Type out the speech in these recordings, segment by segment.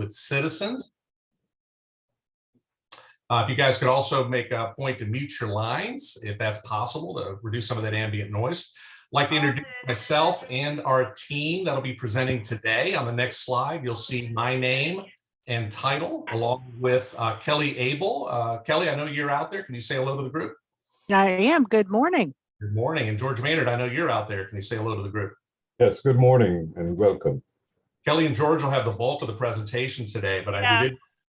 with Citizens. If you guys could also make a point to mute your lines, if that's possible, to reduce some of that ambient noise. I'd like to introduce myself and our team that'll be presenting today. On the next slide, you'll see my name and title, along with Kelly Abel. Kelly, I know you're out there. Can you say hello to the group? I am. Good morning. Good morning. And George Maynard, I know you're out there. Can you say hello to the group? Yes, good morning and welcome. Kelly and George will have the bulk of the presentation today, but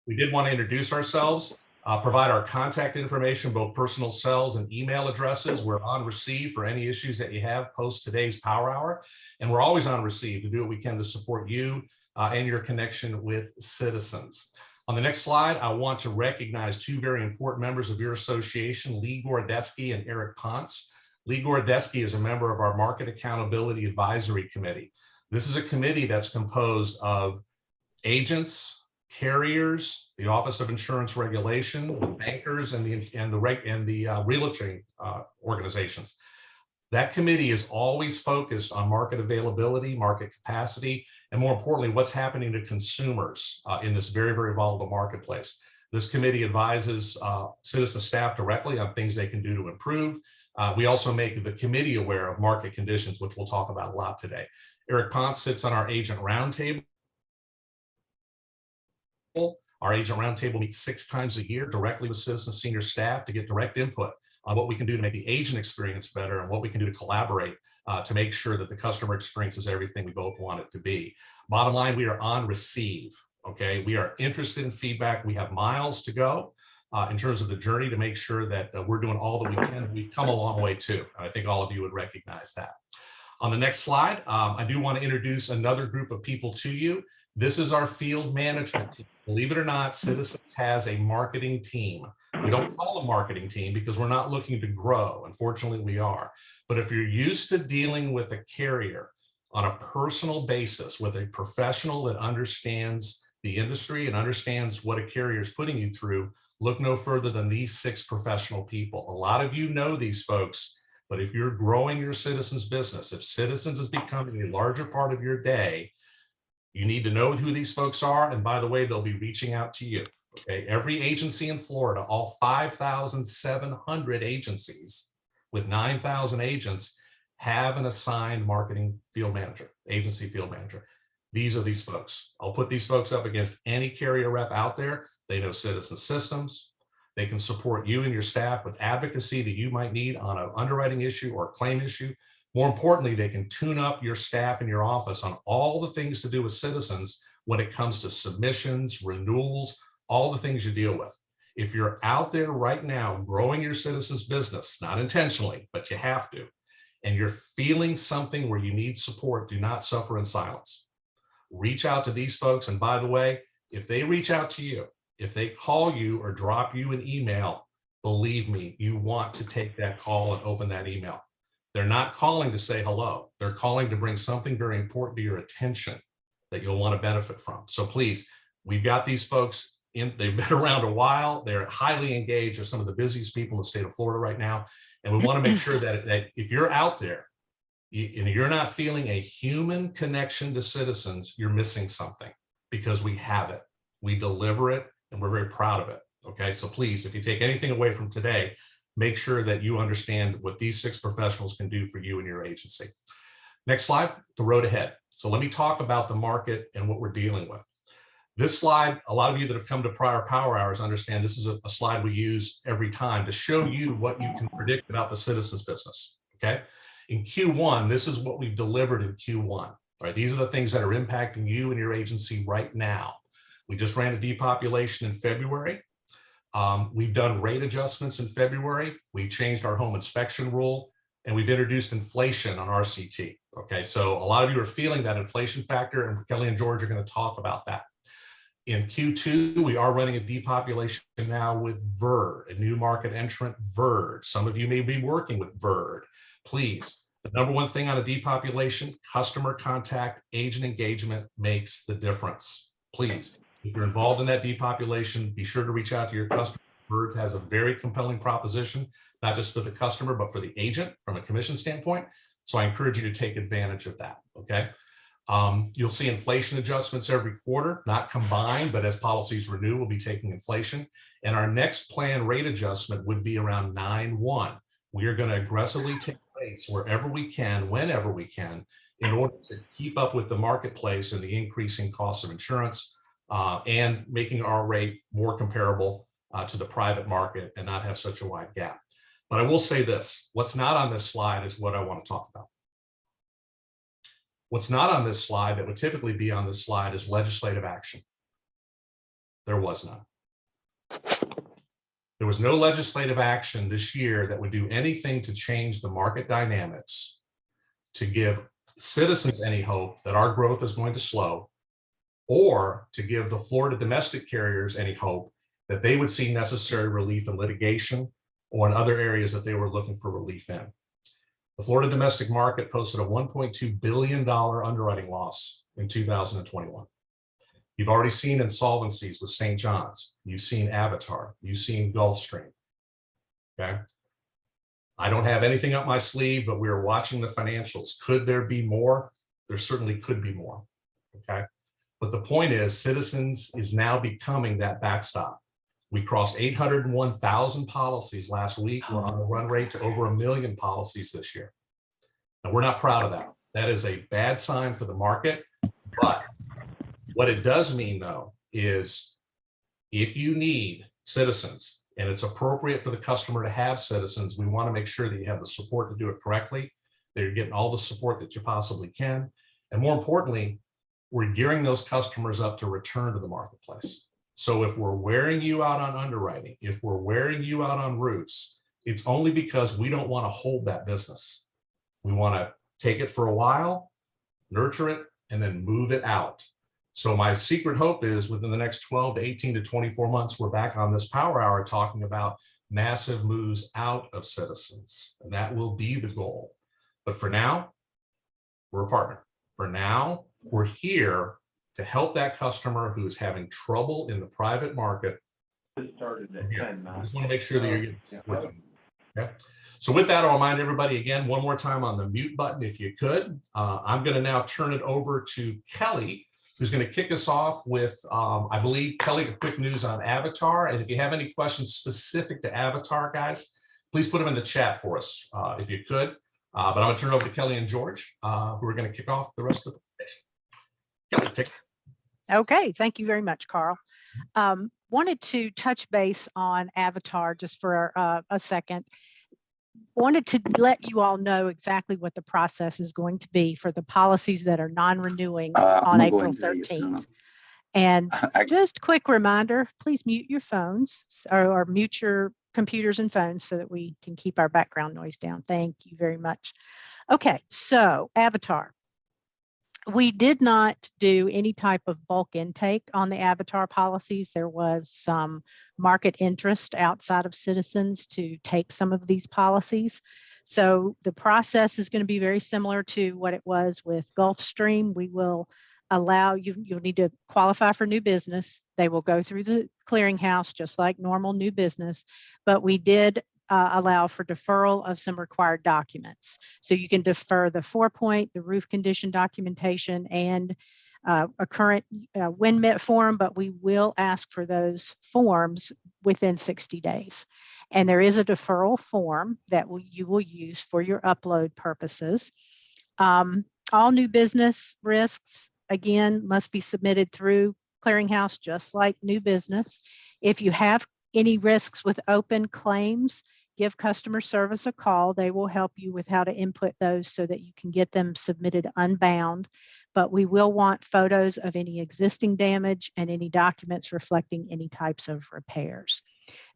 we did want to introduce ourselves, provide our contact information, both personal cells and email addresses. We're on receive for any issues that you have post today's Power Hour, and we're always on receive to do what we can to support you and your connection with Citizens. On the next slide, I want to recognize two very important members of your association, Lee Gorodetsky and Eric Ponce. Lee Gorodetsky is a member of our Market Accountability Advisory Committee. This is a committee that's composed of agents, carriers, the Office of Insurance Regulation, the bankers, and the realty organizations. That committee is always focused on market availability, market capacity, and more importantly, what's happening to consumers in this very, very volatile marketplace. This committee advises Citizen staff directly on things they can do to improve. We also make the committee aware of market conditions, which we'll talk about a lot today. Eric Ponce sits on our agent roundtable. Our agent roundtable meets 6 times a year directly with Citizen senior staff to get direct input on what we can do to make the agent experience better and what we can do to collaborate to make sure that the customer experience is everything we both want it to be. Bottom line, we are on receive, okay? We are interested in feedback. We have miles to go in terms of the journey to make sure that we're doing all that we can. We've come a long way too. I think all of you would recognize that. On the next slide, I do want to introduce another group of people to you. This is our field management team. Believe it or not, Citizens has a marketing team. We don't call a marketing team because we're not looking to grow. Unfortunately, we are. But if you're used to dealing with a carrier on a personal basis with a professional that understands the industry and understands what a carrier is putting you through, look no further than these 6 professional people. A lot of you know these folks, but if you're growing your Citizens business, if Citizens is becoming a larger part of your day, you need to know who these folks are. And by the way, they'll be reaching out to you. Okay, every agency in Florida, all 5,700 agencies with 9,000 agents have an assigned marketing field manager, agency field manager. These are these folks. I'll put these folks up against any carrier rep out there. They know Citizen systems. They can support you and your staff with advocacy that you might need on an underwriting issue or a claim issue. More importantly, they can tune up your staff in your office on all the things to do with Citizens when it comes to submissions, renewals, all the things you deal with. If you're out there right now growing your Citizens business, not intentionally, but you have to, and you're feeling something where you need support, do not suffer in silence. Reach out to these folks. And by the way, if they reach out to you, if they call you or drop you an email, believe me, you want to take that call and open that email. They're not calling to say hello. They're calling to bring something very important to your attention that you'll want to benefit from. So please, we've got these folks in, they've been around a while. They're highly engaged. They're some of the busiest people in the state of Florida right now. And we want to make sure that if you're out there and you're not feeling a human connection to Citizens, you're missing something, because we have it, we deliver it, and we're very proud of it. Okay, so please, if you take anything away from today, make sure that you understand what these 6 professionals can do for you and your agency. Next slide, the road ahead. So let me talk about the market and what we're dealing with. This slide, a lot of you that have come to prior Power Hours understand this is a slide we use every time to show you what you can predict about the Citizens business, okay? In Q1, this is what we've delivered in Q1, right? These are the things that are impacting you and your agency right now. We just ran a depopulation in February. We've done rate adjustments in February. We changed our home inspection rule, and we've introduced inflation on RCT. Okay, so a lot of you are feeling that inflation factor, and Kelly and George are going to talk about that. In Q2, we are running a depopulation now with VIRD, a new market entrant, VIRD. Some of you may be working with VIRD. Please, the number one thing on a depopulation, customer contact, agent engagement makes the difference. Please, if you're involved in that depopulation, be sure to reach out to your customer. VIRD has a very compelling proposition, not just for the customer, but for the agent from a commission standpoint. So I encourage you to take advantage of that, okay? You'll see inflation adjustments every quarter, not combined, but as policies renew, we'll be taking inflation. And our next plan rate adjustment would be around 9/1. We are going to aggressively take rates wherever we can, whenever we can, in order to keep up with the marketplace and the increasing cost of insurance, and making our rate more comparable to the private market and not have such a wide gap. But I will say this, what's not on this slide is what I want to talk about. What's not on this slide that would typically be on this slide is legislative action. There was none. There was no legislative action this year that would do anything to change the market dynamics, to give citizens any hope that our growth is going to slow, or to give the Florida domestic carriers any hope that they would see necessary relief in litigation or in other areas that they were looking for relief in. The Florida domestic market posted a $1.2 billion underwriting loss in 2021. You've already seen insolvencies with St. John's. You've seen Avatar. You've seen Gulfstream. Okay. I don't have anything up my sleeve, but we are watching the financials. Could there be more? There certainly could be more. Okay. But the point is, Citizens is now becoming that backstop. We crossed 801,000 policies last week. We're on a run rate to over 1 million policies this year. And we're not proud of that. That is a bad sign for the market. But what it does mean, though, is if you need Citizens and it's appropriate for the customer to have Citizens, we want to make sure that you have the support to do it correctly, that you're getting all the support that you possibly can. And more importantly, we're gearing those customers up to return to the marketplace. So if we're wearing you out on underwriting, if we're wearing you out on roofs, it's only because we don't want to hold that business. We want to take it for a while, nurture it, and then move it out. So my secret hope is within the next 12 to 18 to 24 months, we're back on this Power Hour talking about massive moves out of Citizens. And that will be the goal. But for now, we're a partner. For now, we're here to help that customer who is having trouble in the private market. It started at 10. I just want to make sure that you're getting support. Okay. So with that, I'll remind everybody again, one more time on the mute button, if you could. I'm going to now turn it over to Kelly, who's going to kick us off with, I believe, Kelly, a quick news on Avatar. And if you have any questions specific to Avatar, guys, please put them in the chat for us, if you could. But I'm going to turn it over to Kelly and George, who are going to kick off the rest of the presentation. Kelly, take it. Okay, thank you very much, Carl. Wanted to touch base on Avatar just for a second. Wanted to let you all know exactly what the process is going to be for the policies that are non-renewing on April 13th. And just quick reminder, please mute your phones or mute your computers and phones so that we can keep our background noise down. Thank you very much. Okay, so Avatar. We did not do any type of bulk intake on the Avatar policies. There was some market interest outside of Citizens to take some of these policies. So the process is going to be very similar to what it was with Gulfstream. We will allow you'll need to qualify for new business. They will go through the clearinghouse just like normal new business, but we did allow for deferral of some required documents. So you can defer the 4-point, the roof condition documentation, and a current WinMet form, but we will ask for those forms within 60 days. And there is a deferral form that you will use for your upload purposes. All new business risks, again, must be submitted through clearinghouse, just like new business. If you have any risks with open claims, give customer service a call. They will help you with how to input those so that you can get them submitted unbound. But we will want photos of any existing damage and any documents reflecting any types of repairs.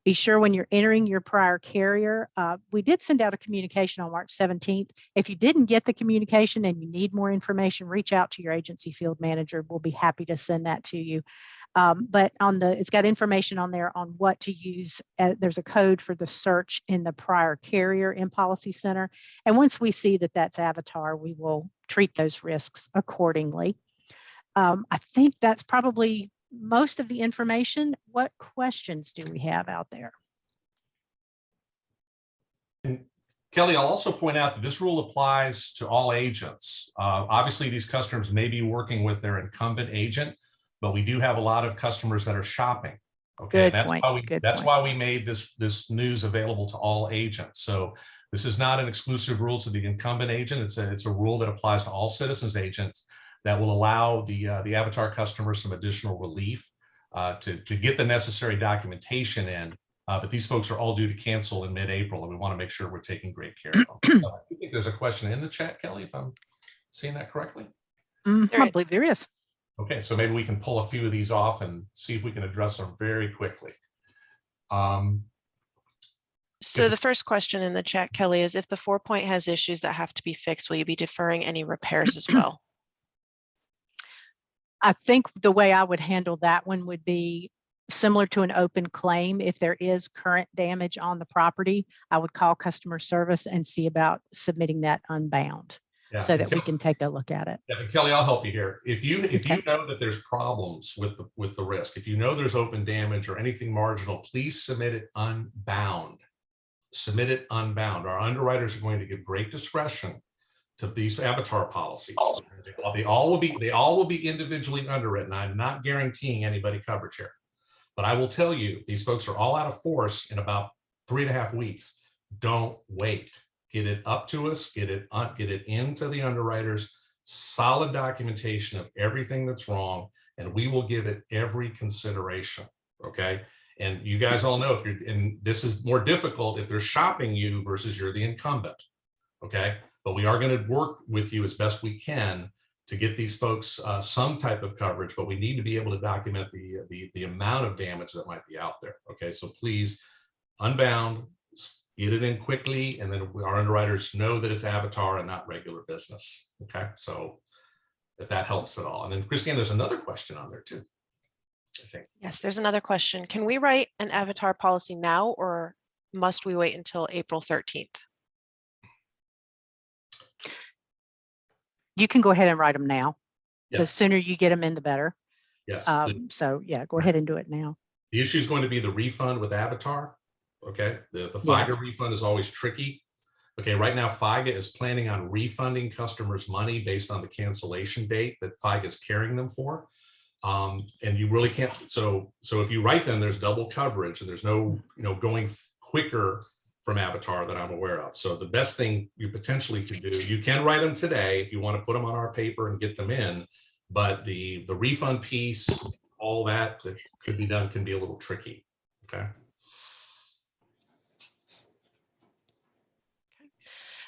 Be sure when you're entering your prior carrier, we did send out a communication on March 17th. If you didn't get the communication and you need more information, reach out to your agency field manager. We'll be happy to send that to you. But it's got information on there on what to use. There's a code for the search in the prior carrier in Policy Center. And once we see that that's Avatar, we will treat those risks accordingly. I think that's probably most of the information. What questions do we have out there? And Kelly, I'll also point out that this rule applies to all agents. Obviously, these customers may be working with their incumbent agent, but we do have a lot of customers that are shopping. Okay, Good point. That's why we made this news available to all agents. So this is not an exclusive rule to the incumbent agent. It's a rule that applies to all Citizens agents that will allow the Avatar customers some additional relief to get the necessary documentation in. But these folks are all due to cancel in mid-April, and we want to make sure we're taking great care of them. I think there's a question in the chat, Kelly, if I'm seeing that correctly. I believe there is. Okay, so maybe we can pull a few of these off and see if we can address them very quickly. So the first question in the chat, Kelly, is if the 4-point has issues that have to be fixed, will you be deferring any repairs as well? I think the way I would handle that one would be similar to an open claim. If there is current damage on the property, I would call customer service and see about submitting that unbound so that we can take a look at it. Yeah, Kelly, I'll help you here. If you know that there's problems with the risk, if you know there's open damage or anything marginal, please submit it unbound. Submit it unbound. Our underwriters are going to give great discretion to these Avatar policies. They all will be individually underwritten. I'm not guaranteeing anybody coverage here. But I will tell you, these folks are all out of force in about 3.5 weeks. Don't wait. Get it up to us. Get it into the underwriters. Solid documentation of everything that's wrong, and we will give it every consideration. Okay. And you guys all know and this is more difficult if they're shopping you versus you're the incumbent. Okay. But we are going to work with you as best we can to get these folks some type of coverage, but we need to be able to document the amount of damage that might be out there. Okay, so please unbound, get it in quickly, and then our underwriters know that it's Avatar and not regular business. Okay, so if that helps at all. And then Christine, there's another question on there too, I think. Yes, there's another question. Can we write an Avatar policy now, or must we wait until April 13th? You can go ahead and write them now. Yes. The sooner you get them in, the better. Yes. So yeah, go ahead and do it now. The issue is going to be the refund with Avatar. Okay, the FIGA refund is always tricky. Okay, right now FIGA is planning on refunding customers money based on the cancellation date that FIGA is carrying them for. And you really can't. So if you write them, there's double coverage, and there's no going quicker from Avatar that I'm aware of. So the best thing you potentially could do, you can write them today if you want to put them on our paper and get them in, but the refund piece, all that could be done can be a little tricky. Okay.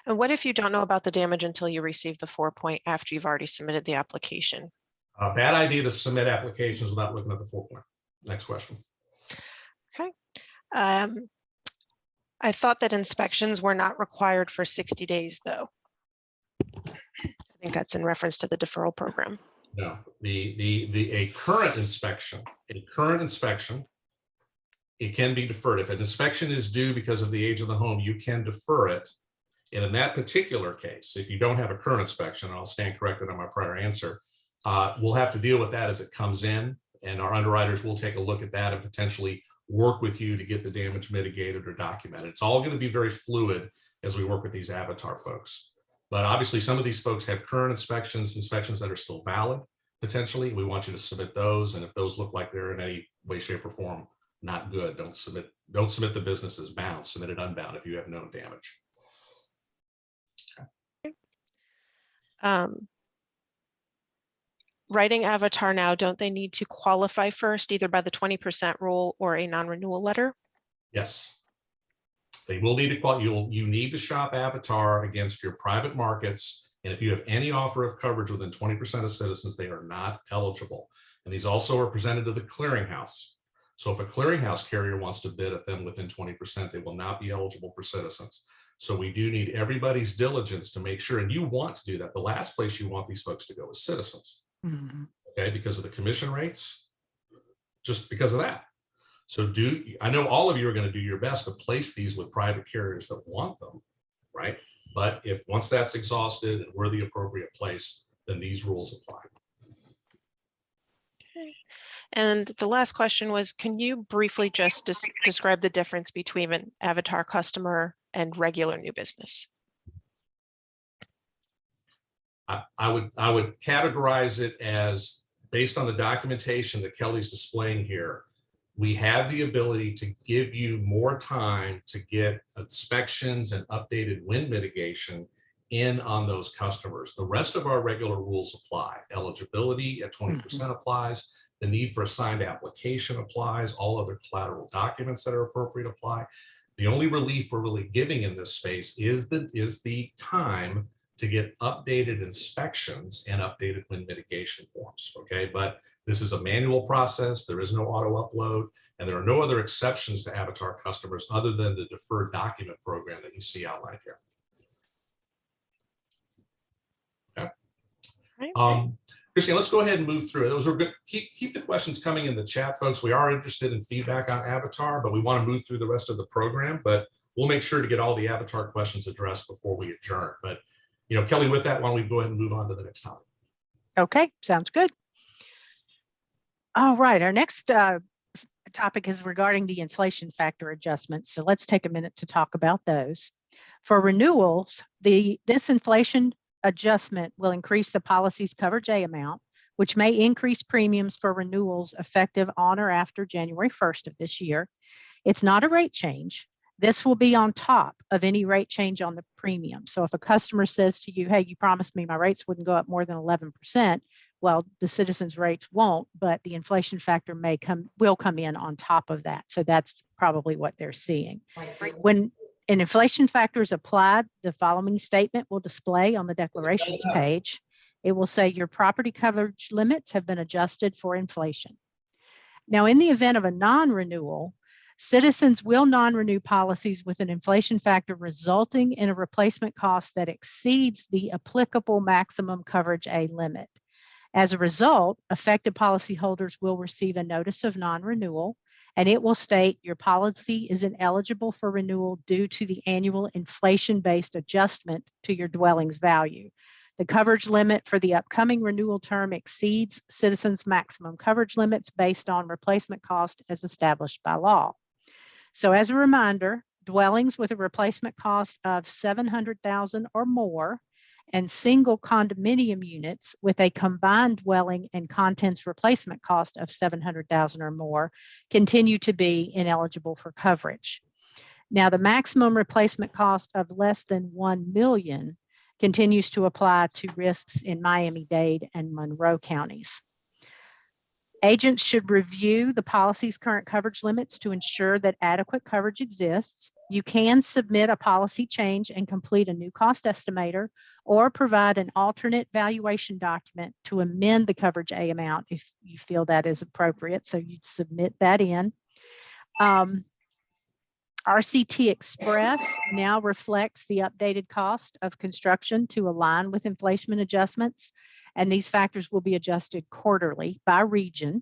And what if you don't know about the damage until you receive the 4-point after you've already submitted the application? Bad idea to submit applications without looking at the 4-point. Next question. Okay. I thought that inspections were not required for 60 days, though. I think that's in reference to the deferral program. No, a current inspection, it can be deferred. If an inspection is due because of the age of the home, you can defer it. And in that particular case, if you don't have a current inspection, and I'll stand corrected on my prior answer, we'll have to deal with that as it comes in, and our underwriters will take a look at that and potentially work with you to get the damage mitigated or documented. It's all going to be very fluid as we work with these Avatar folks. But obviously some of these folks have current inspections that are still valid, potentially. We want you to submit those. And if those look like they're in any way, shape, or form not good, don't submit the business as bound, submit it unbound if you have known damage. Okay. Writing Avatar now, don't they need to qualify first, either by the 20% rule or a non-renewal letter? Yes. They will need to qualify. You need to shop Avatar against your private markets. And if you have any offer of coverage within 20% of Citizens, they are not eligible. And these also are presented to the clearinghouse. So if a clearinghouse carrier wants to bid at them within 20%, they will not be eligible for Citizens. So we do need everybody's diligence to make sure, and you want to do that. The last place you want these folks to go is Citizens. Mm-hmm. Okay, because of the commission rates, just because of that. So I know all of you are going to do your best to place these with private carriers that want them, right? But if once that's exhausted and we're the appropriate place, then these rules apply. Okay. And the last question was, can you briefly just describe the difference between an avatar customer and regular new business? I would categorize it as, based on the documentation that Kelly's displaying here, we have the ability to give you more time to get inspections and updated wind mitigation in on those customers. The rest of our regular rules apply. Eligibility at 20% applies. The need for a signed application applies. All other collateral documents that are appropriate apply. The only relief we're really giving in this space is the time to get updated inspections and updated wind mitigation forms, okay? But this is a manual process. There is no auto upload, and there are no other exceptions to Avatar customers other than the deferred document program that you see outlined here. Okay. Christine, let's go ahead and move through it. Those are good. Keep the questions coming in the chat, folks. We are interested in feedback on Avatar, but we want to move through the rest of the program, but we'll make sure to get all the Avatar questions addressed before we adjourn. But Kelly, with that, why don't we go ahead and move on to the next topic? Okay, sounds good. All right, our next topic is regarding the inflation factor adjustments. So let's take a minute to talk about those. For renewals, this inflation adjustment will increase the policy's coverage A amount, which may increase premiums for renewals effective on or after January 1st of this year. It's not a rate change. This will be on top of any rate change on the premium. So if a customer says to you, hey, you promised me my rates wouldn't go up more than 11%, well, the Citizens rates won't, but the inflation factor will come in on top of that. So that's probably what they're seeing. When an inflation factor is applied, the following statement will display on the declarations page. It will say your property coverage limits have been adjusted for inflation. Now, in the event of a non-renewal, Citizens will non-renew policies with an inflation factor resulting in a replacement cost that exceeds the applicable maximum coverage A limit. As a result, affected policyholders will receive a notice of non-renewal, and it will state your policy is ineligible for renewal due to the annual inflation-based adjustment to your dwelling's value. The coverage limit for the upcoming renewal term exceeds Citizens' maximum coverage limits based on replacement cost as established by law. So as a reminder, dwellings with a replacement cost of $700,000 or more and single condominium units with a combined dwelling and contents replacement cost of $700,000 or more continue to be ineligible for coverage. Now, the maximum replacement cost of less than $1 million continues to apply to risks in Miami-Dade and Monroe counties. Agents should review the policy's current coverage limits to ensure that adequate coverage exists. You can submit a policy change and complete a new cost estimator or provide an alternate valuation document to amend the coverage A amount if you feel that is appropriate. So you'd submit that in. RCT Express now reflects the updated cost of construction to align with inflation adjustments, and these factors will be adjusted quarterly by region.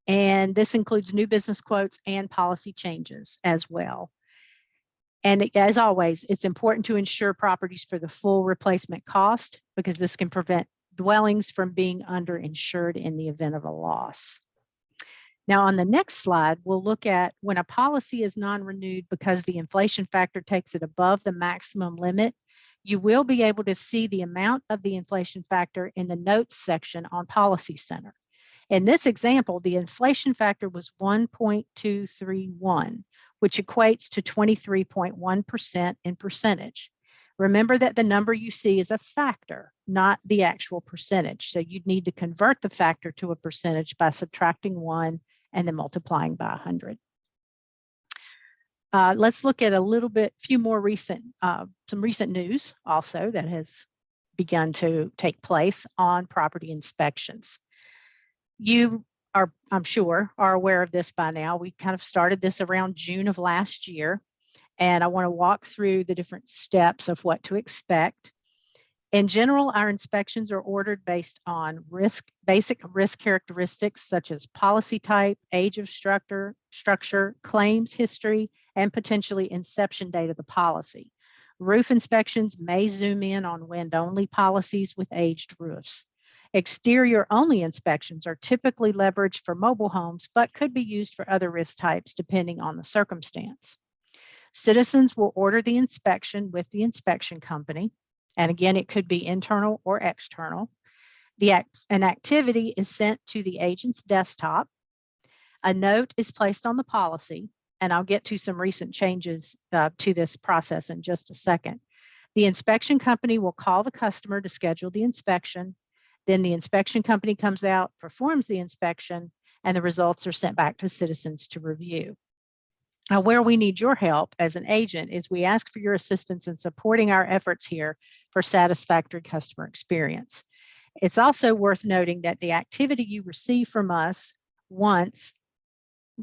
And this includes new business quotes and policy changes as well. And as always, it's important to insure properties for the full replacement cost because this can prevent dwellings from being underinsured in the event of a loss. Now, on the next slide, we'll look at when a policy is non-renewed because the inflation factor takes it above the maximum limit, you will be able to see the amount of the inflation factor in the notes section on Policy Center. In this example, the inflation factor was 1.231, which equates to 23.1% in percentage. Remember that the number you see is a factor, not the actual percentage. So you'd need to convert the factor to a percentage by subtracting 1 and then multiplying by 100. Let's look at some recent news also that has begun to take place on property inspections. You are, I'm sure, are aware of this by now. We kind of started this around June of last year, and I want to walk through the different steps of what to expect. In general, our inspections are ordered based on basic risk characteristics such as policy type, age of structure, claims history, and potentially inception date of the policy. Roof inspections may zoom in on wind-only policies with aged roofs. Exterior only inspections are typically leveraged for mobile homes, but could be used for other risk types depending on the circumstance. Citizens will order the inspection with the inspection company. And again, it could be internal or external. An activity is sent to the agent's desktop. A note is placed on the policy, and I'll get to some recent changes to this process in just a second. The inspection company will call the customer to schedule the inspection. Then the inspection company comes out, performs the inspection, and the results are sent back to citizens to review. Now, where we need your help as an agent is we ask for your assistance in supporting our efforts here for satisfactory customer experience. It's also worth noting that the activity you receive from us once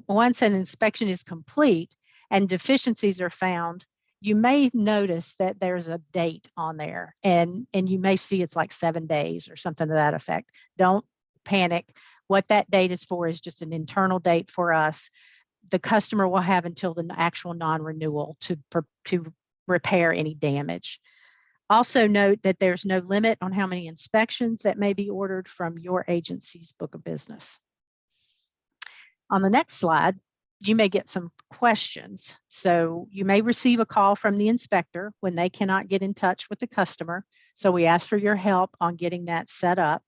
an inspection is complete and deficiencies are found, you may notice that there's a date on there, and you may see it's like 7 days or something to that effect. Don't panic. What that date is for is just an internal date for us. The customer will have until the actual non-renewal to repair any damage. Also note that there's no limit on how many inspections that may be ordered from your agency's book of business. On the next slide, you may get some questions. So you may receive a call from the inspector when they cannot get in touch with the customer. So we ask for your help on getting that set up.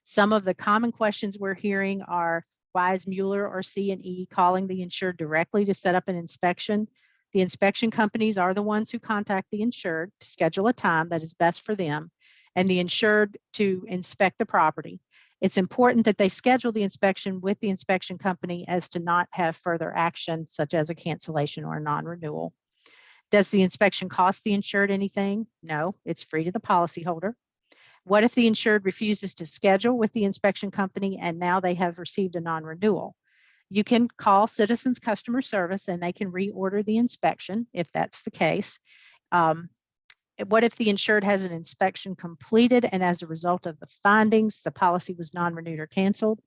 Some of the common questions we're hearing are, why is Mueller or C&E calling the insured directly to set up an inspection? The inspection companies are the ones who contact the insured to schedule a time that is best for them and the insured to inspect the property. It's important that they schedule the inspection with the inspection company as to not have further action, such as a cancellation or a non-renewal. Does the inspection cost the insured anything? No, it's free to the policyholder. What if the insured refuses to schedule with the inspection company and now they have received a non-renewal? You can call Citizens Customer Service and they can reorder the inspection if that's the case. What if the insured has an inspection completed and as a result of the findings, the policy was non-renewed or canceled?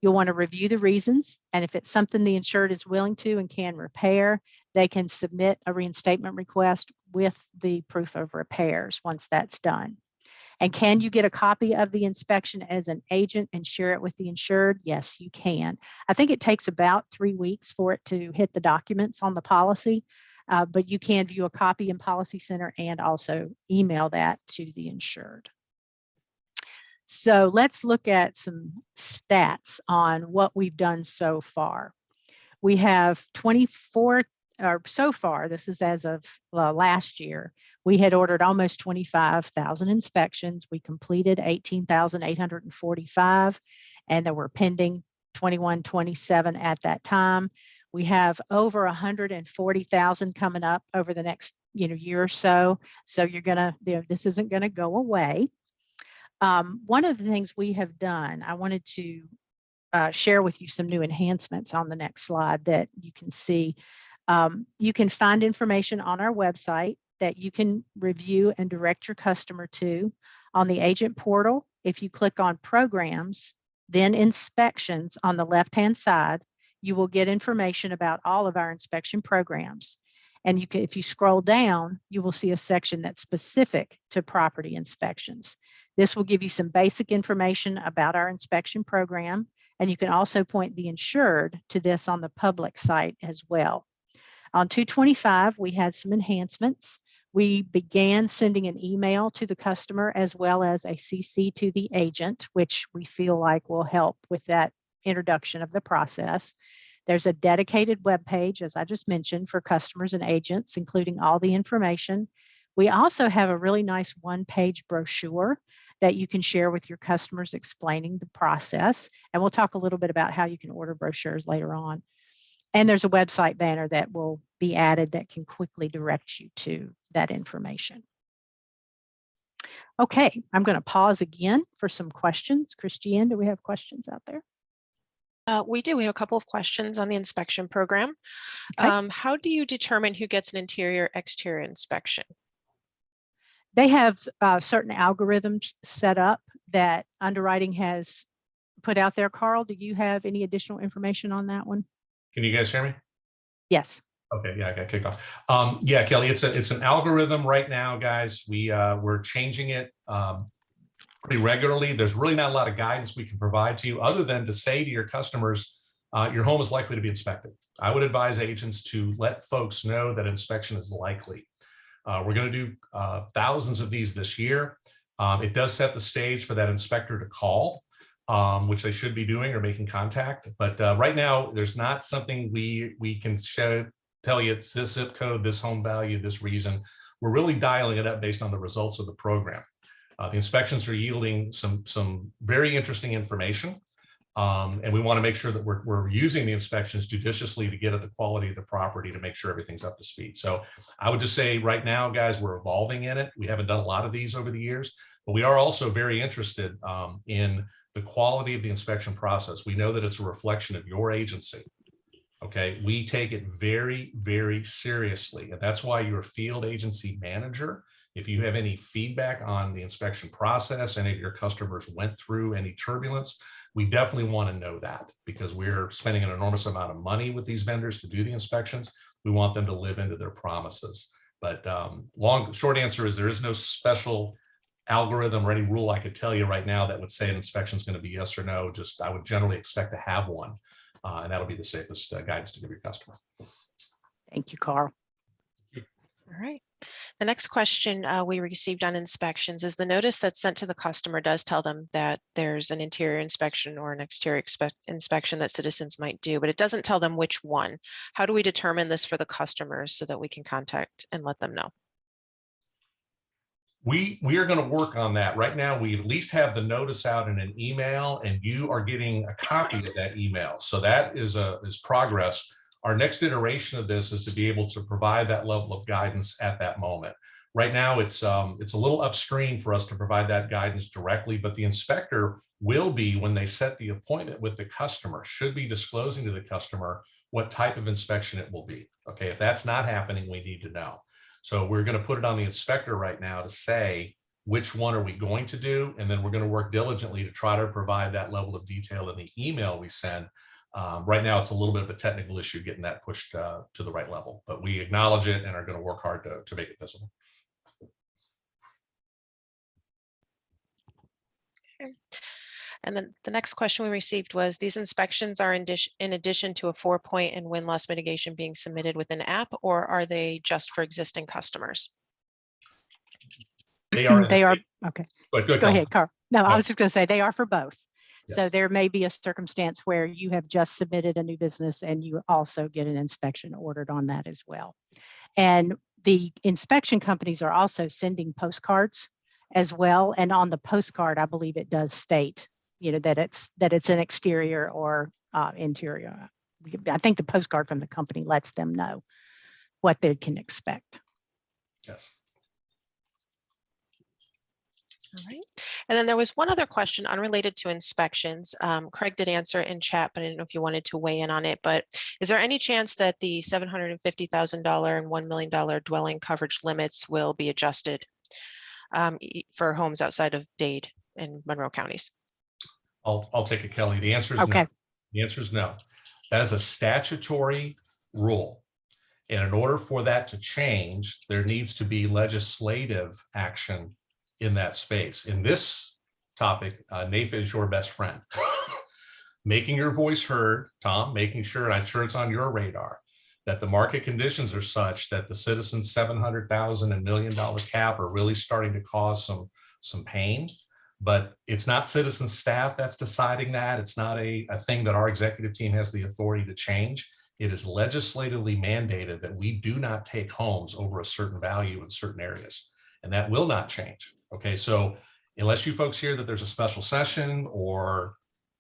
You'll want to review the reasons, and if it's something the insured is willing to and can repair, they can submit a reinstatement request with the proof of repairs once that's done. And can you get a copy of the inspection as an agent and share it with the insured? Yes, you can. I think it takes about 3 weeks for it to hit the documents on the policy, but you can view a copy in Policy Center and also email that to the insured. So let's look at some stats on what we've done so far. We have 24, or so far, this is as of last year, we had ordered almost 25,000 inspections. We completed 18,845, and there were pending 2127 at that time. We have over 140,000 coming up over the next year or so. So this isn't gonna go away. One of the things we have done, I wanted to share with you some new enhancements on the next slide that you can see. You can find information on our website that you can review and direct your customer to. On the agent portal, if you click on programs, then inspections on the left-hand side, you will get information about all of our inspection programs. And if you scroll down, you will see a section that's specific to property inspections. This will give you some basic information about our inspection program, and you can also point the insured to this on the public site as well. On 225, we had some enhancements. We began sending an email to the customer as well as a CC to the agent, which we feel like will help with that introduction of the process. There's a dedicated web page, as I just mentioned, for customers and agents, including all the information. We also have a really nice one-page brochure that you can share with your customers explaining the process. And we'll talk a little bit about how you can order brochures later on. And there's a website banner that will be added that can quickly direct you to that information. Okay, I'm going to pause again for some questions. Christiane, do we have questions out there? We do. We have a couple of questions on the inspection program. Okay. How do you determine who gets an interior-exterior inspection? They have certain algorithms set up that underwriting has put out there. Carl, do you have any additional information on that one? Can you guys hear me? Yes. Okay, yeah, I got kicked off. Yeah, Kelly, it's an algorithm right now, guys. We're changing it pretty regularly. There's really not a lot of guidance we can provide to you other than to say to your customers, your home is likely to be inspected. I would advise agents to let folks know that inspection is likely. We're going to do thousands of these this year. It does set the stage for that inspector to call, which they should be doing or making contact. But right now, there's not something we can tell you it's this zip code, this home value, this reason. We're really dialing it up based on the results of the program. The inspections are yielding some very interesting information. And we want to make sure that we're using the inspections judiciously to get at the quality of the property to make sure everything's up to speed. So I would just say right now, guys, we're evolving in it. We haven't done a lot of these over the years, but we are also very interested in the quality of the inspection process. We know that it's a reflection of your agency. Okay, we take it very, very seriously. And that's why your field agency manager, if you have any feedback on the inspection process, any of your customers went through any turbulence, we definitely want to know that because we're spending an enormous amount of money with these vendors to do the inspections. We want them to live into their promises. But short answer is there is no special algorithm or any rule I could tell you right now that would say an inspection is going to be yes or no. Just I would generally expect to have one. And that'll be the safest guidance to give your customer. Thank you, Carl. All right. The next question we received on inspections is the notice that's sent to the customer does tell them that there's an interior inspection or an exterior inspection that Citizens might do, but it doesn't tell them which one. How do we determine this for the customers so that we can contact and let them know? We are going to work on that. Right now, we at least have the notice out in an email, and you are getting a copy of that email. So that is progress. Our next iteration of this is to be able to provide that level of guidance at that moment. Right now, it's a little upstream for us to provide that guidance directly, but the inspector will be, when they set the appointment with the customer, should be disclosing to the customer what type of inspection it will be. Okay, if that's not happening, we need to know. So we're going to put it on the inspector right now to say, which one are we going to do? And then we're going to work diligently to try to provide that level of detail in the email we send. Right now, it's a little bit of a technical issue getting that pushed to the right level, but we acknowledge it and are going to work hard to make it visible. Okay. And then the next question we received was, these inspections are in addition to a 4-point and win-loss mitigation being submitted with an app, or are they just for existing customers? They are. Okay. Go ahead, Carl. No, I was just going to say they are for both. Yes. So there may be a circumstance where you have just submitted a new business and you also get an inspection ordered on that as well. And the inspection companies are also sending postcards as well. And on the postcard, I believe it does state, that it's an exterior or interior. I think the postcard from the company lets them know what they can expect. Yes. All right. And then there was one other question unrelated to inspections. Craig did answer it in chat, but I didn't know if you wanted to weigh in on it. But is there any chance that the $750,000 and $1 million dwelling coverage limits will be adjusted for homes outside of Dade and Monroe counties? I'll take it, Kelly. The answer is okay. no. The answer is no. That is a statutory rule. And in order for that to change, there needs to be legislative action in that space. In this topic, NAIFA is your best friend. Making your voice heard, Tom, making sure, I'm sure it's on your radar, that the market conditions are such that the Citizens $700,000 and $1 million cap are really starting to cause some pain. But it's not Citizens staff that's deciding that. It's not a thing that our executive team has the authority to change. It is legislatively mandated that we do not take homes over a certain value in certain areas. And that will not change. Okay, so unless you folks hear that there's a special session or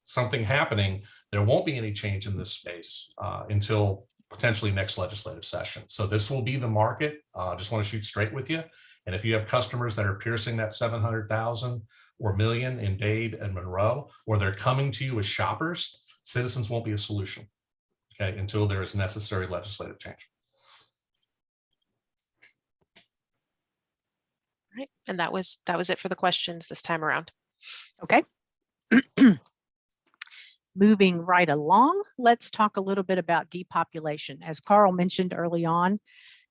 something happening, there won't be any change in this space until potentially next legislative session. So this will be the market. Just want to shoot straight with you. And if you have customers that are piercing that 700,000 or million in Dade and Monroe, or they're coming to you as shoppers, Citizens won't be a solution, okay, until there is necessary legislative change. Right. And that was it for the questions this time around. Okay. Moving right along, let's talk a little bit about depopulation. As Carl mentioned early on,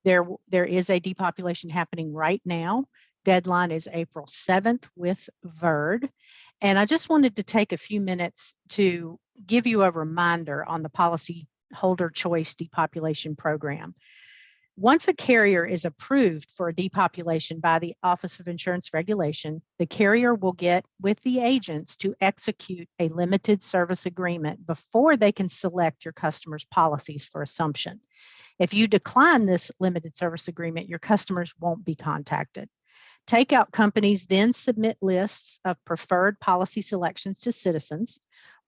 there is a depopulation happening right now. deadline is April 7th with VERD. And I just wanted to take a few minutes to give you a reminder on the policyholder choice depopulation program. Once a carrier is approved for a depopulation by the Office of Insurance Regulation, the carrier will get with the agents to execute a limited service agreement before they can select your customer's policies for assumption. If you decline this limited service agreement, your customers won't be contacted. Takeout companies then submit lists of preferred policy selections to Citizens.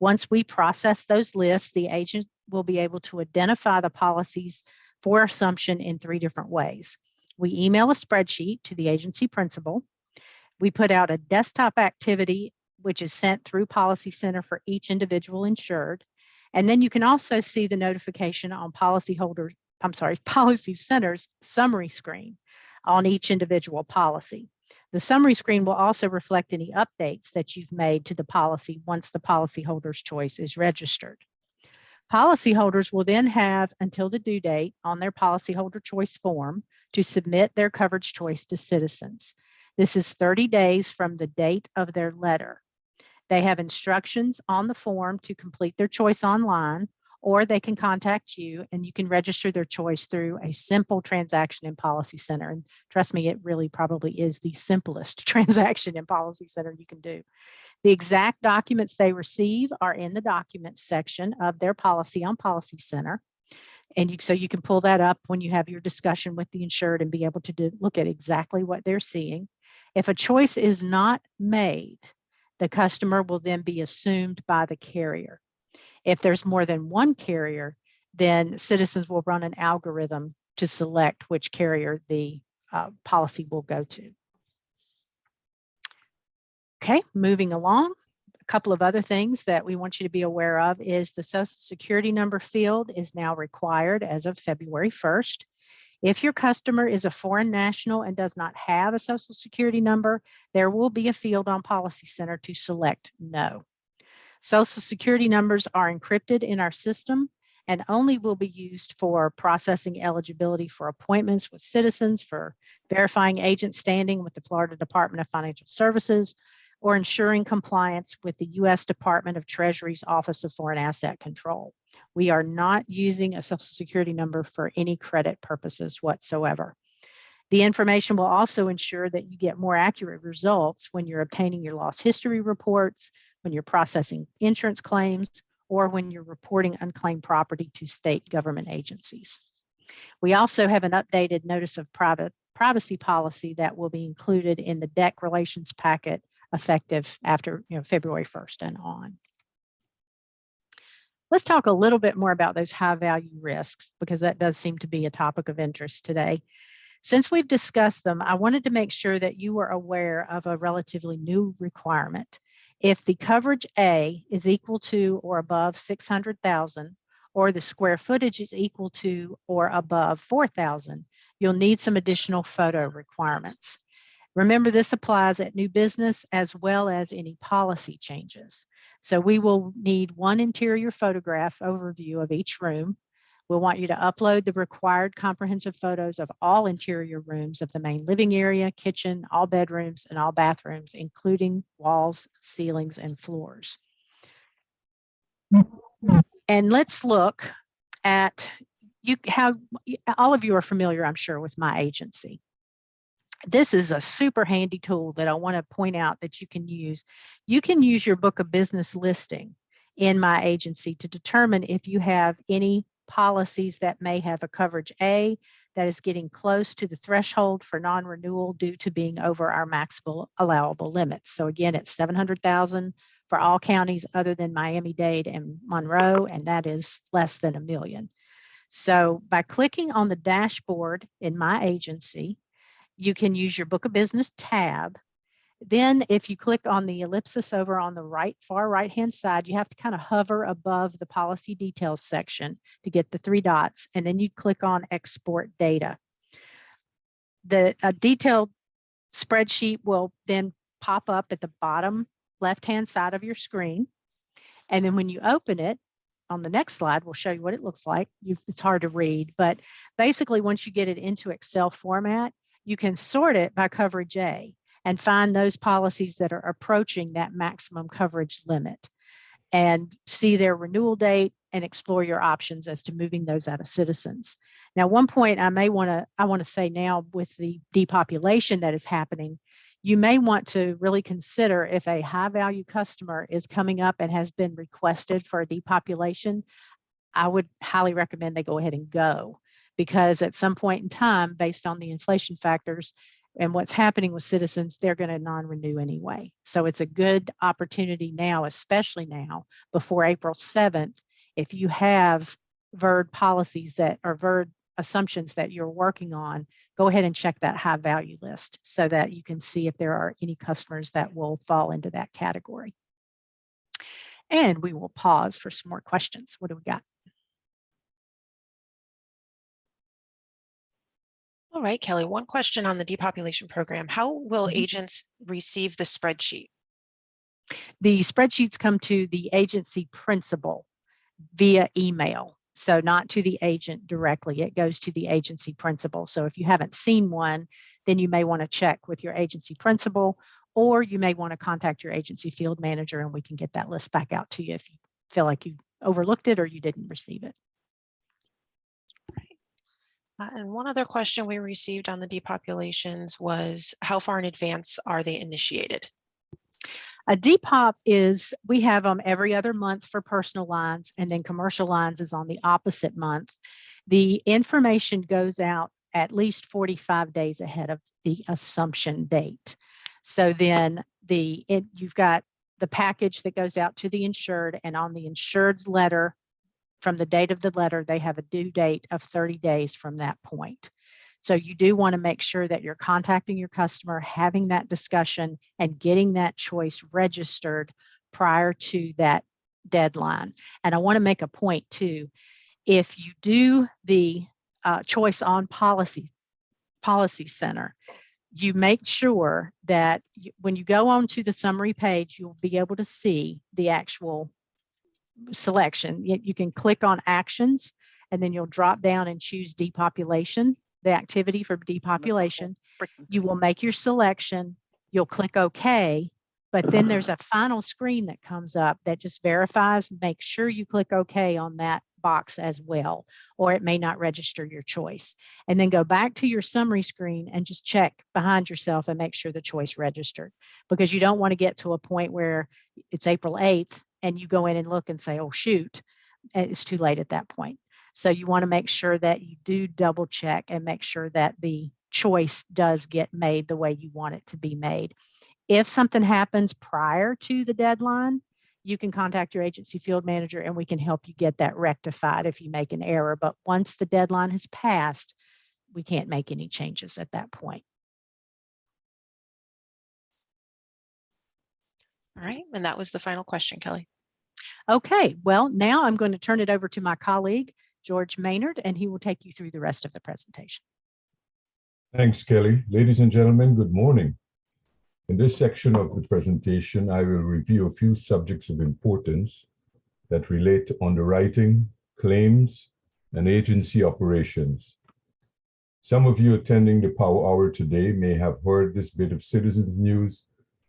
Once we process those lists, the agent will be able to identify the policies for assumption in 3 different ways. We email a spreadsheet to the agency principal. We put out a desktop activity, which is sent through Policy Center for each individual insured. And then you can also see the notification on Policy Center's summary screen on each individual policy. The summary screen will also reflect any updates that you've made to the policy once the policyholder's choice is registered. Policyholders will then have until the due date on their policyholder choice form to submit their coverage choice to Citizens. This is 30 days from the date of their letter. They have instructions on the form to complete their choice online, or they can contact you and you can register their choice through a simple transaction in Policy Center. And trust me, it really probably is the simplest transaction in Policy Center you can do. The exact documents they receive are in the documents section of their policy on Policy Center. And so you can pull that up when you have your discussion with the insured and be able to look at exactly what they're seeing. If a choice is not made, the customer will then be assumed by the carrier. If there's more than one carrier, then Citizens will run an algorithm to select which carrier the policy will go to. Okay, moving along. A couple of other things that we want you to be aware of is the Social Security number field is now required as of February 1st. If your customer is a foreign national and does not have a Social Security number, there will be a field on Policy Center to select no. Social Security numbers are encrypted in our system and only will be used for processing eligibility for appointments with Citizens, for verifying agent standing with the Florida Department of Financial Services, or ensuring compliance with the U.S. Department of Treasury's Office of Foreign Asset Control. We are not using a Social Security number for any credit purposes whatsoever. The information will also ensure that you get more accurate results when you're obtaining your loss history reports, when you're processing insurance claims, or when you're reporting unclaimed property to state government agencies. We also have an updated notice of privacy policy that will be included in the DEC relations packet effective after February 1st and on. Let's talk a little bit more about those high value risks, because that does seem to be a topic of interest today. Since we've discussed them, I wanted to make sure that you were aware of a relatively new requirement. If the coverage A is equal to or above 600,000, or the square footage is equal to or above 4,000, you'll need some additional photo requirements. Remember, this applies at new business as well as any policy changes. So we will need one interior photograph overview of each room. We'll want you to upload the required comprehensive photos of all interior rooms of the main living area, kitchen, all bedrooms, and all bathrooms, including walls, ceilings, and floors. And let's look at, how all of you are familiar, I'm sure, with myAgency. This is a super handy tool that I want to point out that you can use. You can use your book of business listing in myAgency to determine if you have any policies that may have a coverage A that is getting close to the threshold for non-renewal due to being over our maximum allowable limits. So again, it's 700,000 for all counties other than Miami-Dade and Monroe, and that is less than $1 million. So by clicking on the dashboard in myAgency, you can use your book of business tab. Then if you click on the ellipsis over on the far right-hand side, you have to kind of hover above the policy details section to get the 3 dots, and then you click on export data. The detailed spreadsheet will then pop up at the bottom left-hand side of your screen. And then when you open it, on the next slide, we'll show you what it looks like. It's hard to read, but basically once you get it into Excel format, you can sort it by coverage A. and find those policies that are approaching that maximum coverage limit and see their renewal date and explore your options as to moving those out of Citizens. Now, one point I want to say now with the depopulation that is happening, you may want to really consider if a high value customer is coming up and has been requested for a depopulation, I would highly recommend they go ahead and go, because at some point in time, based on the inflation factors and what's happening with Citizens, they're going to non-renew anyway. So it's a good opportunity now, especially now before April 7th. If you have VERD policies that are VERD assumptions that you're working on, go ahead and check that high value list so that you can see if there are any customers that will fall into that category. And we will pause for some more questions. What do we got? All right, Kelly, one question on the depopulation program. How will agents receive the spreadsheet? The spreadsheets come to the agency principal via email. So not to the agent directly, it goes to the agency principal. So if you haven't seen one, then you may want to check with your agency principal, or you may want to contact your agency field manager and we can get that list back out to you if you feel like you overlooked it or you didn't receive it. And one other question we received on the depopulations was how far in advance are they initiated? A depop is, we have them every other month for personal lines, and then commercial lines is on the opposite month. The information goes out at least 45 days ahead of the assumption date. So then you've got the package that goes out to the insured, and on the insured's letter, from the date of the letter, they have a due date of 30 days from that point. So you do want to make sure that you're contacting your customer, having that discussion, and getting that choice registered prior to that deadline. And I want to make a point too. If you do the choice on Policy Center, you make sure that when you go on to the summary page, you'll be able to see the actual selection. You can click on actions, and then you'll drop down and choose depopulation, the activity for depopulation. You will make your selection, you'll click OK, but then there's a final screen that comes up that just verifies, make sure you click OK on that box as well, or it may not register your choice. And then go back to your summary screen and just check behind yourself and make sure the choice registered, because you don't want to get to a point where it's April 8th and you go in and look and say, oh shoot, it's too late at that point. So you want to make sure that you do double check and make sure that the choice does get made the way you want it to be made. If something happens prior to the deadline, you can contact your agency field manager and we can help you get that rectified if you make an error. But once the deadline has passed, we can't make any changes at that point. All right, and that was the final question, Kelly. Okay, well, now I'm going to turn it over to my colleague, George Maynard, and he will take you through the rest of the presentation. Thanks, Kelly. Ladies and gentlemen, good morning. In this section of the presentation, I will review a few subjects of importance that relate to underwriting, claims, and agency operations. Some of you attending the Power Hour today may have heard this bit of Citizens news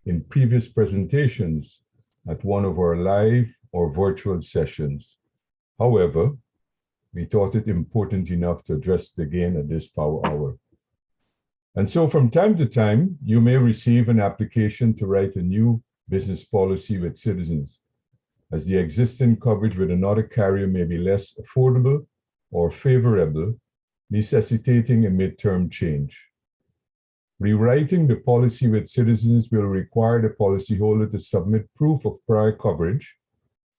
in previous presentations at one of our live or virtual sessions. However, we thought it important enough to address it again at this Power Hour. And so from time to time, you may receive an application to write a new business policy with Citizens, as the existing coverage with another carrier may be less affordable or favorable, necessitating a midterm change. Rewriting the policy with Citizens will require the policyholder to submit proof of prior coverage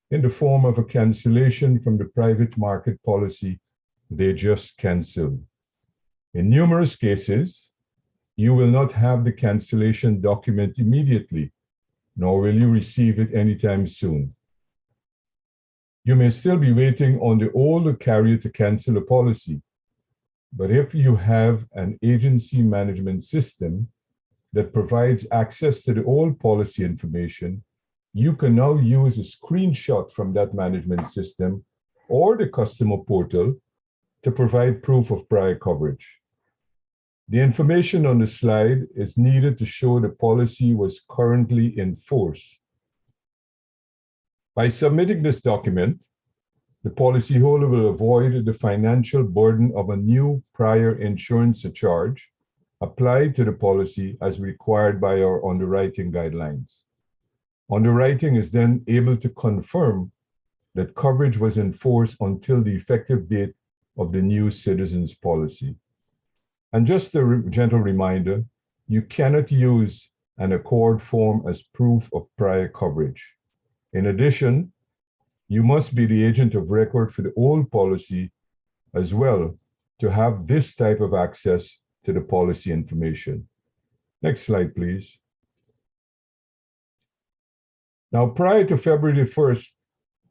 in the form of a cancellation from the private market policy they just canceled. In numerous cases, you will not have the cancellation document immediately, nor will you receive it anytime soon. You may still be waiting on the older carrier to cancel a policy, but if you have an agency management system that provides access to the old policy information, you can now use a screenshot from that management system or the customer portal to provide proof of prior coverage. The information on the slide is needed to show the policy was currently in force. By submitting this document, the policyholder will avoid the financial burden of a new prior insurance surcharge applied to the policy as required by our underwriting guidelines. Underwriting is then able to confirm that coverage was in force until the effective date of the new Citizens policy. And just a gentle reminder, you cannot use an accord form as proof of prior coverage. In addition, you must be the agent of record for the old policy as well to have this type of access to the policy information. Next slide, please. Now, prior to February 1st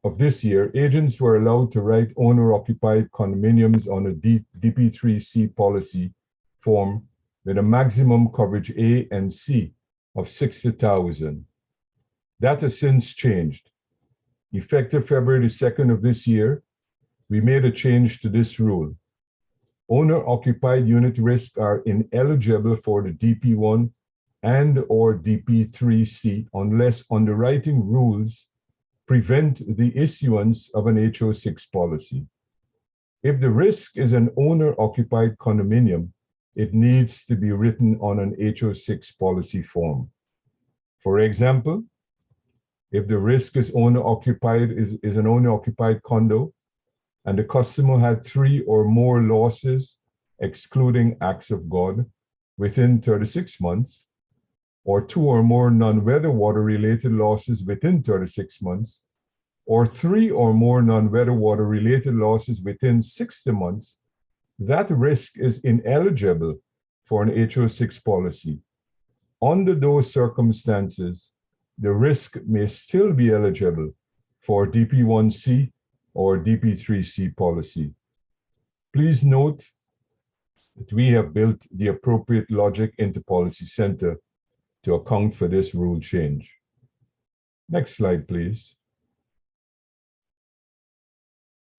of this year, agents were allowed to write owner-occupied condominiums on a DP3C policy form with a maximum coverage A and C of $60,000. That has since changed. Effective February 2nd of this year, we made a change to this rule. Owner-occupied unit risks are ineligible for the DP1 and or DP3C unless underwriting rules prevent the issuance of an HO6 policy. If the risk is an owner-occupied condominium, it needs to be written on an HO6 policy form. For example, if the risk is owner-occupied, is an owner-occupied condo, and the customer had 3 or more losses, excluding acts of God, within 36 months, or 2 or more non-weather water-related losses within 36 months, or 3 or more non-weather water-related losses within 60 months, that risk is ineligible for an HO6 policy. Under those circumstances, the risk may still be eligible for DP1C or DP3C policy. Please note that we have built the appropriate logic into Policy Center to account for this rule change. Next slide, please.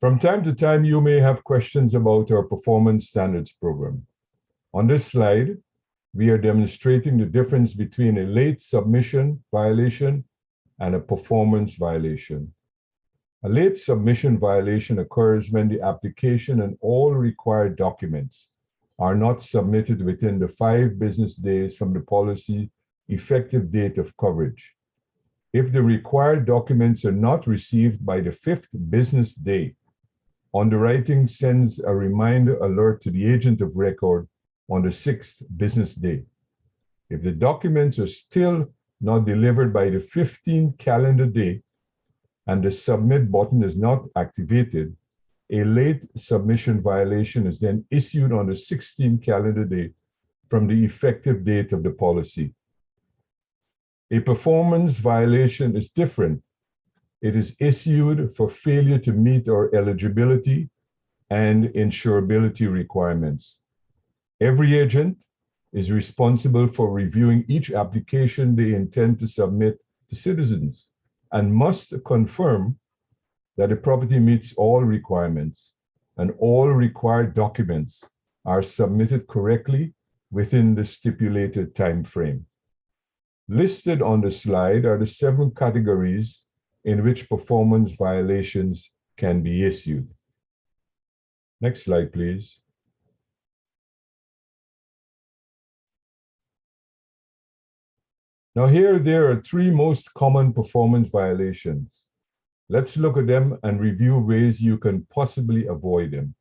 From time to time, you may have questions about our performance standards program. On this slide, we are demonstrating the difference between a late submission violation and a performance violation. A late submission violation occurs when the application and all required documents are not submitted within the 5 business days from the policy effective date of coverage. If the required documents are not received by the 5th business day, underwriting sends a reminder alert to the agent of record on the 6th business day. If the documents are still not delivered by the 15th calendar day and the submit button is not activated, a late submission violation is then issued on the 16th calendar day from the effective date of the policy. A performance violation is different. It is issued for failure to meet our eligibility and insurability requirements. Every agent is responsible for reviewing each application they intend to submit to Citizens and must confirm that the property meets all requirements and all required documents are submitted correctly within the stipulated time frame. Listed on the slide are the 7 categories in which performance violations can be issued. Next slide, please. Now here, there are 3 most common performance violations. Let's look at them and review ways you can possibly avoid them.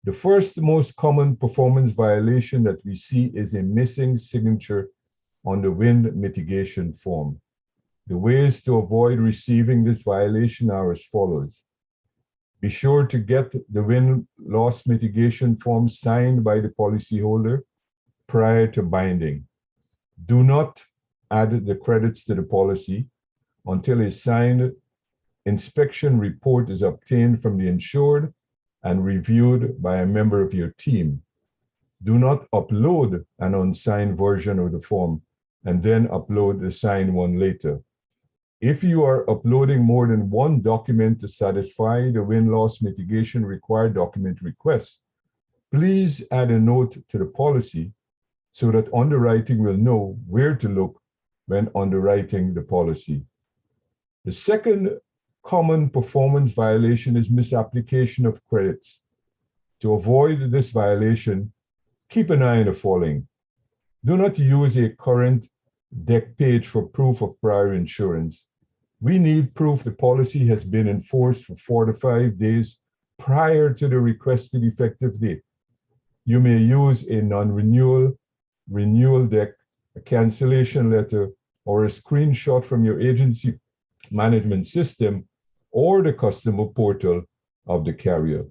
The first most common performance violation that we see is a missing signature on the wind mitigation form. The ways to avoid receiving this violation are as follows. Be sure to get the wind loss mitigation form signed by the policyholder prior to binding. Do not add the credits to the policy until a signed inspection report is obtained from the insured and reviewed by a member of your team. Do not upload an unsigned version of the form and then upload the signed one later. If you are uploading more than 1 document to satisfy the wind loss mitigation required document request, please add a note to the policy so that underwriting will know where to look when underwriting the policy. The second common performance violation is misapplication of credits. To avoid this violation, keep an eye on the following. Do not use a current deck page for proof of prior insurance. We need proof the policy has been enforced for 4 to 5 days prior to the requested effective date. You may use a non-renewal, renewal deck, a cancellation letter, or a screenshot from your agency management system or the customer portal of the carrier.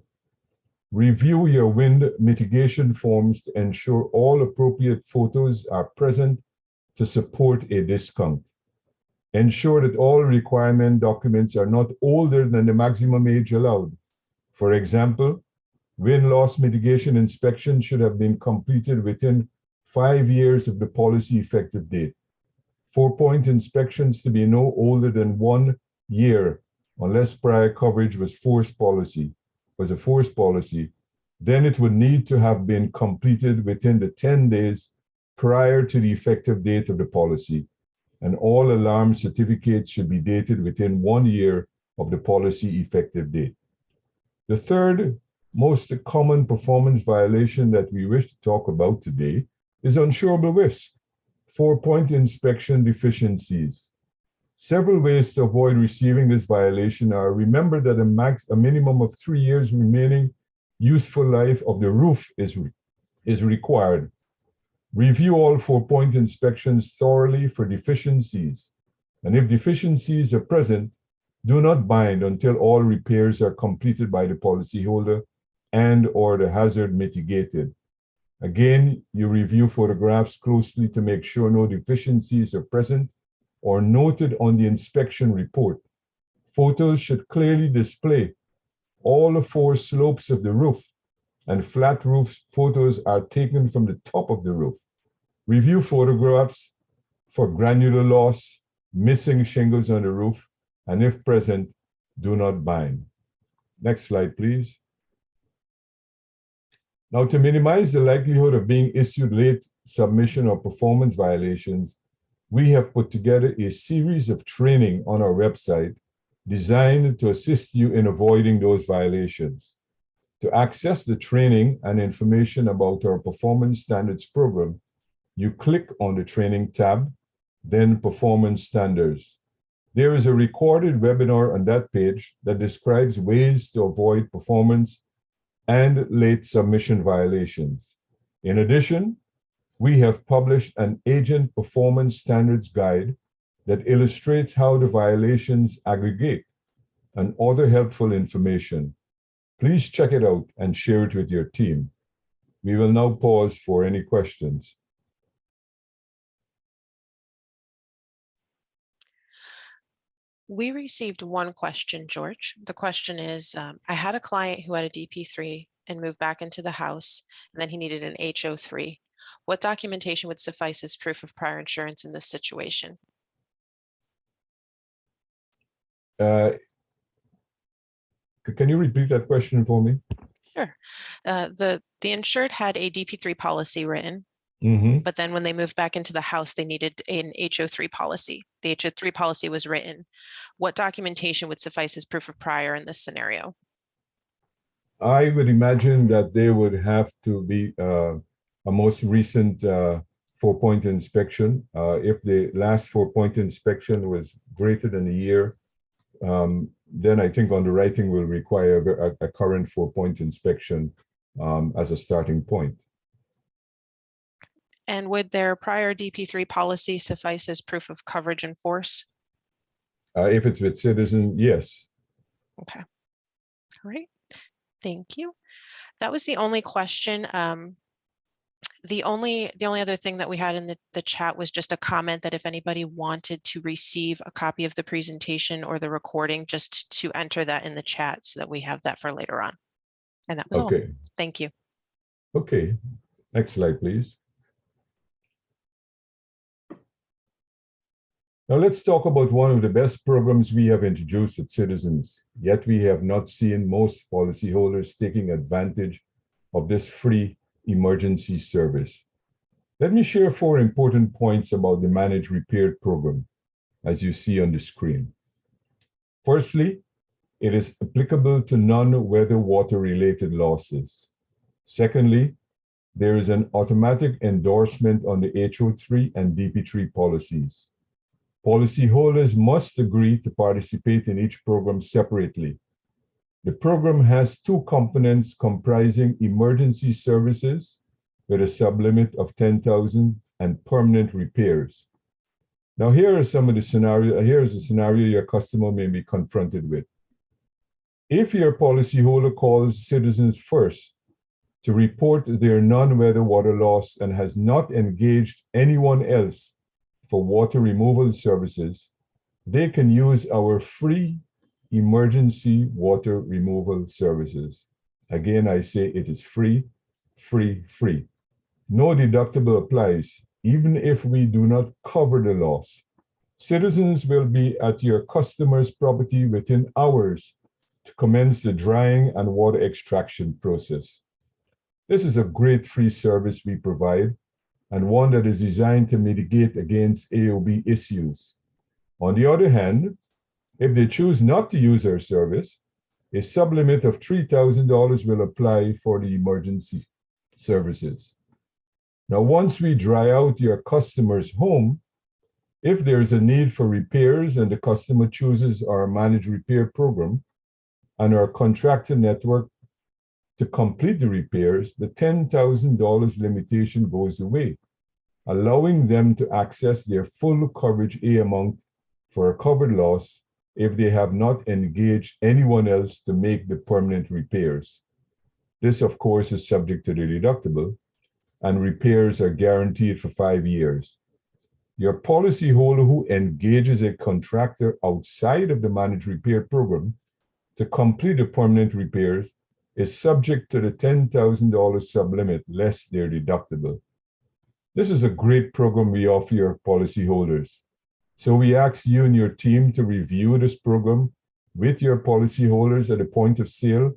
Review your wind mitigation forms to ensure all appropriate photos are present to support a discount. Ensure that all requirement documents are not older than the maximum age allowed. For example, wind loss mitigation inspection should have been completed within 5 years of the policy effective date. 4-point inspections to be no older than 1 year unless prior coverage was a forced policy, then it would need to have been completed within the 10 days prior to the effective date of the policy, and all alarm certificates should be dated within 1 year of the policy effective date. The third most common performance violation that we wish to talk about today is insurable risk, 4-point inspection deficiencies. Several ways to avoid receiving this violation are: remember that a minimum of 3 years remaining useful life of the roof is required. Review all 4-point inspections thoroughly for deficiencies. And if deficiencies are present, do not bind until all repairs are completed by the policyholder and or the hazard mitigated. Again, you review photographs closely to make sure no deficiencies are present or noted on the inspection report. Photos should clearly display all the 4 slopes of the roof, and flat roof photos are taken from the top of the roof. Review photographs for granular loss, missing shingles on the roof, and if present, do not bind. Next slide, please. Now, to minimize the likelihood of being issued late submission or performance violations, we have put together a series of training on our website designed to assist you in avoiding those violations. To access the training and information about our Performance Standards program, you click on the Training tab, then Performance Standards. There is a recorded webinar on that page that describes ways to avoid performance and late submission violations. In addition, we have published an Agent Performance Standards Guide that illustrates how the violations aggregate and other helpful information. Please check it out and share it with your team. We will now pause for any questions. We received one question, George. The question is, I had a client who had a DP3 and moved back into the house, and then he needed an HO3. What documentation would suffice as proof of prior insurance in this situation? Can you repeat that question for me? Sure. The insured had a DP3 policy written, but then when they moved back into the house, they needed an HO3 policy. The HO3 policy was written. What documentation would suffice as proof of prior in this scenario? I would imagine that there would have to be a most recent 4-point inspection. If the last 4-point inspection was greater than a year, then I think underwriting will require a current 4-point inspection as a starting point. And would their prior DP3 policy suffice as proof of coverage and force? If it's with Citizen, yes. Okay. All right. Thank you. That was the only question. The only other thing that we had in the chat was just a comment that if anybody wanted to receive a copy of the presentation or the recording, just to enter that in the chat so that we have that for later on. And that was all. Thank you. Okay. Next slide, please. Now let's talk about one of the best programs we have introduced at Citizens, yet we have not seen most policyholders taking advantage of this free emergency service. Let me share 4 important points about the Managed Repair Program, as you see on the screen. Firstly, it is applicable to non-weather water-related losses. Secondly, there is an automatic endorsement on the HO3 and DP3 policies. Policyholders must agree to participate in each program separately. The program has 2 components comprising emergency services with a sublimit of $10,000 and permanent repairs. Now, here is a scenario your customer may be confronted with. If your policyholder calls Citizens first to report their non-weather water loss and has not engaged anyone else for water removal services, they can use our free emergency water removal services. Again, I say it is free, free, free. No deductible applies, even if we do not cover the loss. Citizens will be at your customer's property within hours to commence the drying and water extraction process. This is a great free service we provide, and one that is designed to mitigate against AOB issues. On the other hand, if they choose not to use our service, a sublimit of $3,000 will apply for the emergency services. Now, once we dry out your customer's home, if there is a need for repairs and the customer chooses our Managed Repair Program and our contractor network to complete the repairs, the $10,000 limitation goes away, allowing them to access their full coverage A amount for a covered loss if they have not engaged anyone else to make the permanent repairs. This, of course, is subject to the deductible, and repairs are guaranteed for 5 years. Your policyholder who engages a contractor outside of the Managed Repair Program to complete the permanent repairs is subject to the $10,000 sublimit less their deductible. This is a great program we offer your policyholders. So we ask you and your team to review this program with your policyholders at the point of sale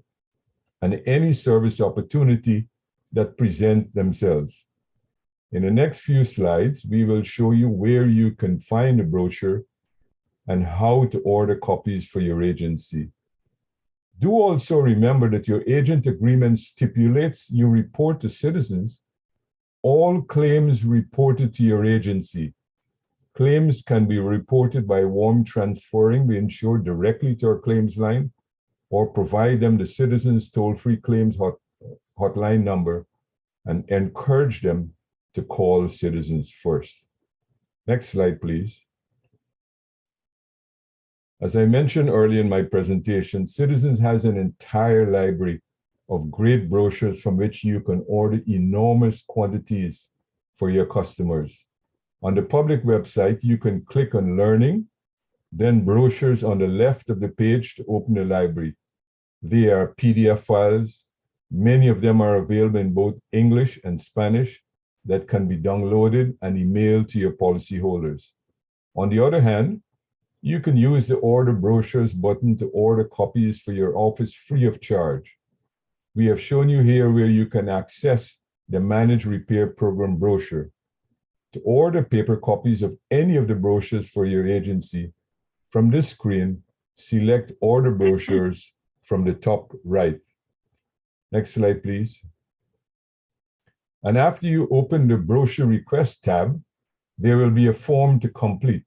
and any service opportunity that present themselves. In the next few slides, we will show you where you can find the brochure and how to order copies for your agency. Do also remember that your agent agreement stipulates you report to Citizens all claims reported to your agency. Claims can be reported by warm transferring the insured directly to our claims line or provide them the Citizens toll-free claims hotline number and encourage them to call Citizens first. Next slide, please. As I mentioned earlier in my presentation, Citizens has an entire library of great brochures from which you can order enormous quantities for your customers. On the public website, you can click on Learning, then Brochures on the left of the page to open the library. They are PDF files. Many of them are available in both English and Spanish that can be downloaded and emailed to your policyholders. On the other hand, you can use the Order Brochures button to order copies for your office free of charge. We have shown you here where you can access the Managed Repair Program brochure. To order paper copies of any of the brochures for your agency, from this screen, select Order Brochures from the top right. Next slide, please. And after you open the Brochure Request tab, there will be a form to complete.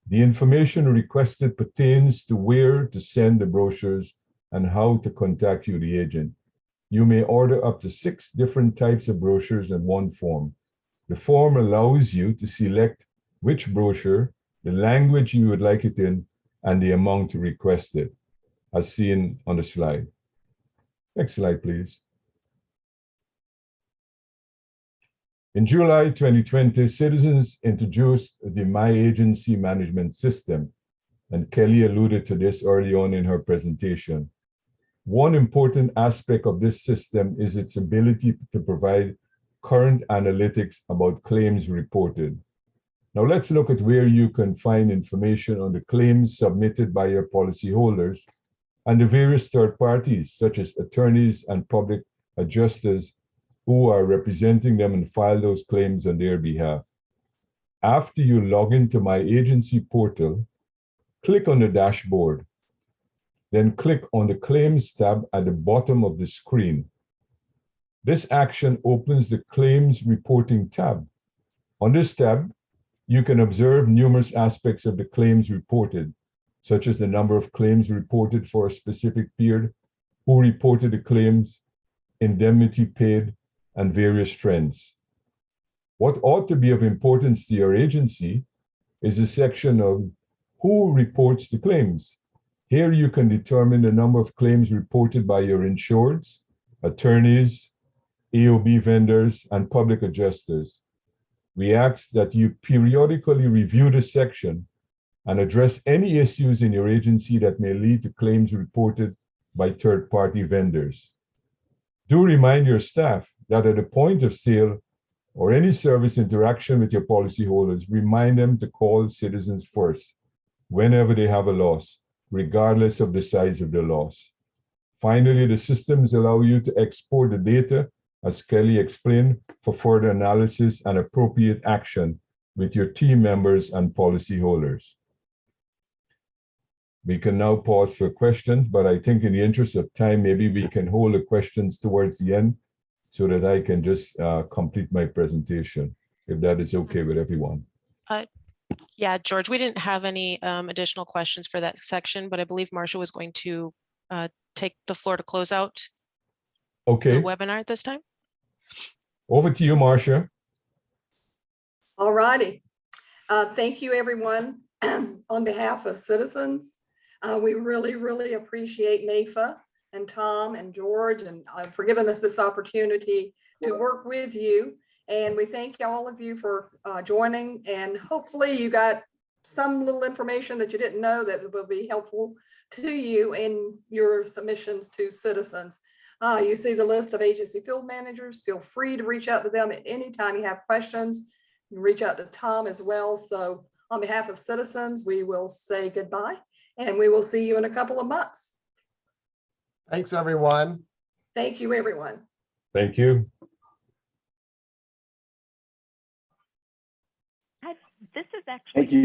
The information requested pertains to where to send the brochures and how to contact you, the agent. You may order up to 6 different types of brochures in one form. The form allows you to select which brochure, the language you would like it in, and the amount requested, as seen on the slide. Next slide, please. In July 2020, Citizens introduced the myAgency management system, and Kelly alluded to this early on in her presentation. One important aspect of this system is its ability to provide current analytics about claims reported. Now let's look at where you can find information on the claims submitted by your policyholders and the various third parties, such as attorneys and public adjusters who are representing them and file those claims on their behalf. After you log into myAgency portal, click on the dashboard. Then click on the Claims tab at the bottom of the screen. This action opens the Claims Reporting tab. On this tab, you can observe numerous aspects of the claims reported, such as the number of claims reported for a specific period, who reported the claims, indemnity paid, and various trends. What ought to be of importance to your agency is a section of who reports the claims. Here you can determine the number of claims reported by your insureds, attorneys, AOB vendors, and public adjusters. We ask that you periodically review this section and address any issues in your agency that may lead to claims reported by third-party vendors. Do remind your staff that at the point of sale or any service interaction with your policyholders, remind them to call Citizens first whenever they have a loss, regardless of the size of the loss. Finally, the systems allow you to export the data, as Kelly explained, for further analysis and appropriate action with your team members and policyholders. We can now pause for questions, but I think in the interest of time, maybe we can hold the questions towards the end so that I can just complete my presentation, if that is okay with everyone. Yeah, George, we didn't have any additional questions for that section, but I believe Marcia was going to take the floor to close out Okay, the webinar at this time. over to you, Marcia. All righty. Thank you, everyone. On behalf of Citizens, we really appreciate NAIFA and Tom and George and for giving us this opportunity to work with you. And we thank all of you for joining, and hopefully you got some little information that you didn't know that will be helpful to you in your submissions to Citizens. You see the list of agency field managers. Feel free to reach out to them at any time you have questions. You can reach out to Tom as well. So on behalf of Citizens, we will say goodbye, and we will see you in a couple of months. Thanks, everyone. Thank you, everyone. Thank you. This is actually. Thank you.